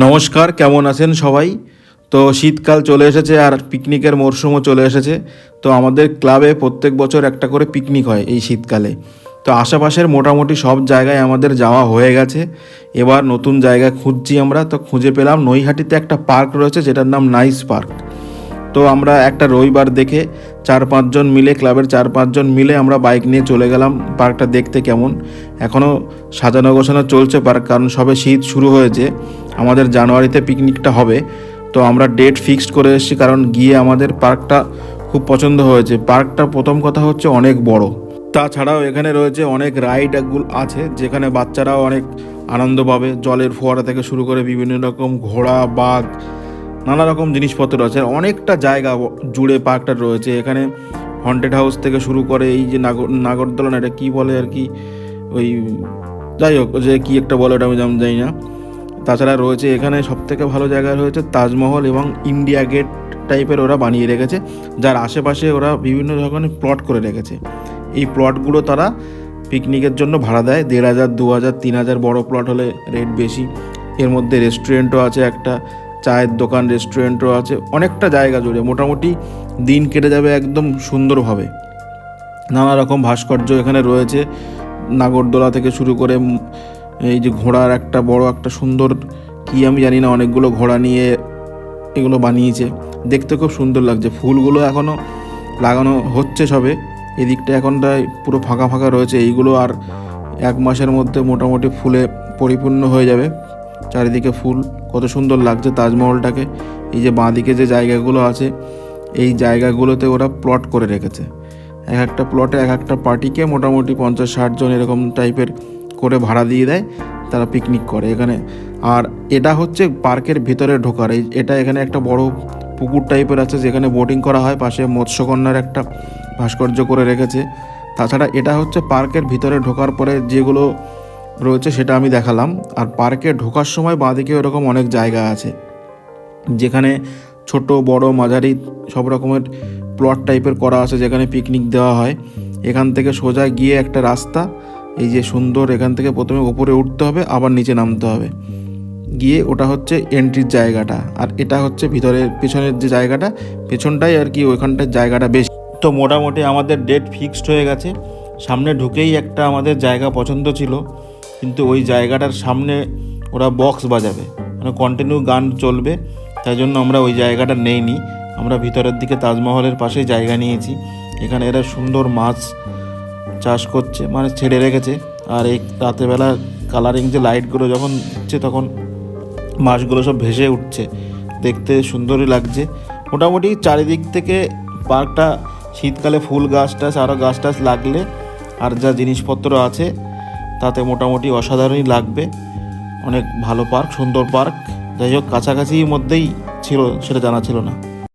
নমস্কার, কেমন আছেন সবাই? তো শীতকাল চলে এসেছে আর পিকনিকের মরশুমও চলে এসেছে। তো আমাদের ক্লাবে প্রত্যেক বছর একটা করে পিকনিক হয় এই শীতকালে। তো আশেপাশের মোটামুটি সব জায়গায় আমাদের যাওয়া হয়ে গেছে। এবার নতুন জায়গা খুঁজছি আমরা, তো খুঁজে পেলাম নৈহাটিতে একটা পার্ক রয়েছে যেটার নাম নাইস পার্ক। তো আমরা একটা রবিবার দেখে 4-5 জন মিলে, ক্লাবের 4-5 জন মিলে আমরা বাইক নিয়ে চলে গেলাম পার্কটা দেখতে কেমন। এখনও সাজানো গোছানো চলছে পার্ক, কারণ সবে শীত শুরু হয়েছে। আমাদের জানুয়ারিতে পিকনিকটা হবে। তো আমরা ডেট ফিক্সড করে এসেছি, কারণ গিয়ে আমাদের পার্কটা খুব পছন্দ হয়েছে। পার্কটা প্রথম কথা হচ্ছে অনেক বড়, তাছাড়াও এখানে রয়েছে অনেক রাইডগুলো আছে যেখানে বাচ্চারাও অনেক আনন্দ পাবে। জলের ফোয়ারা থেকে শুরু করে বিভিন্ন রকম ঘোড়া, বাঘ, নানা রকম জিনিসপত্র আছে। অনেকটা জায়গা জুড়ে পার্কটা রয়েছে। এখানে হন্টেড হাউস থেকে শুরু করে এই যে নাগরদোলনা, এটা কী বলে আর কি, ওই যাই হোক, যে কী একটা বলে ওটা আমি জানি না। তাছাড়া রয়েছে এখানে সবথেকে ভালো জায়গা রয়েছে তাজমহল এবং ইন্ডিয়া গেট টাইপের ওরা বানিয়ে রেখেছে, যার আশেপাশে ওরা বিভিন্ন ধরনের প্লট করে রেখেছে। এই প্লটগুলো তারা পিকনিকের জন্য ভাড়া দেয় 1,500, 2,000, 3,000। বড় প্লট হলে রেট বেশি। এর মধ্যে রেস্টুরেন্টও আছে, একটা চায়ের দোকান, রেস্টুরেন্টও আছে। অনেকটা জায়গা জুড়ে মোটামুটি দিন কেটে যাবে একদম সুন্দরভাবে। নানা রকম ভাস্কর্য এখানে রয়েছে, নাগরদোলা থেকে শুরু করে এই যে ঘোড়ার একটা বড় একটা সুন্দর, কি আমি জানি না, অনেকগুলো ঘোড়া নিয়ে এগুলো বানিয়েছে। দেখতে খুব সুন্দর লাগছে। ফুলগুলো এখনও লাগানো হচ্ছে সবে। এদিকটা এখনটায় পুরো ফাঁকা ফাঁকা রয়েছে। এইগুলো আর 1 মাসের মধ্যে মোটামুটি ফুলে পরিপূর্ণ হয়ে যাবে। চারিদিকে ফুল, কত সুন্দর লাগছে তাজমহলটাকে। এই যে বাঁদিকে যে জায়গাগুলো আছে, এই জায়গাগুলোতে ওরা প্লট করে রেখেছে। এক একটা প্লটে এক একটা পার্টিকে মোটামুটি 50-60 জন এরকম টাইপের করে ভাড়া দিয়ে দেয়, তারা পিকনিক করে এখানে। আর এটা হচ্ছে পার্কের ভিতরে ঢোকার, এটা এখানে একটা বড় পুকুর টাইপের আছে যেখানে বোটিং করা হয়। পাশে মৎস্যকন্যার একটা ভাস্কর্য করে রেখেছে। তাছাড়া এটা হচ্ছে পার্কের ভিতরে ঢোকার পরে যেগুলো রয়েছে সেটা আমি দেখালাম। আর পার্কে ঢোকার সময় বাঁদিকে এরকম অনেক জায়গা আছে যেখানে ছোট বড় মাঝারি সব রকমের প্লট টাইপের করা আছে যেখানে পিকনিক দেওয়া হয়। এখান থেকে সোজা গিয়ে একটা রাস্তা, এই যে সুন্দর, এখান থেকে প্রথমে উপরে উঠতে হবে, আবার নিচে নামতে হবে। গিয়ে ওটা হচ্ছে এন্ট্রির জায়গাটা, আর এটা হচ্ছে ভিতরের পেছনের যে জায়গাটা, পেছনটাই আর কি ওইখানটার জায়গাটা বেশি। তো মোটামুটি আমাদের ডেট ফিক্সড হয়ে গেছে। সামনে ঢুকেই একটা আমাদের জায়গা পছন্দ ছিল, কিন্তু ওই জায়গাটার সামনে ওরা বক্স বাজাবে, মানে কন্টিনিউ গান চলবে। তাই জন্য আমরা ওই জায়গাটা নেইনি। আমরা ভিতরের দিকে তাজমহলের পাশেই জায়গা নিয়েছি। এখানে এরা সুন্দর মাছ চাষ করছে, মানে ছেড়ে রেখেছে। আর এই রাতেরবেলা কালারিং যে লাইটগুলো যখন দিচ্ছে তখন মাছগুলো সব ভেসে উঠছে, দেখতে সুন্দরই লাগছে। মোটামুটি চারিদিক থেকে পার্কটা শীতকালে ফুল গাছ টাছ আরও গাছ টাছ লাগলে আর যা জিনিসপত্র আছে তাতে মোটামুটি অসাধারণই লাগবে। অনেক ভালো পার্ক, সুন্দর পার্ক। যাই হোক, কাছাকাছির মধ্যেই ছিল সেটা জানা ছিল না।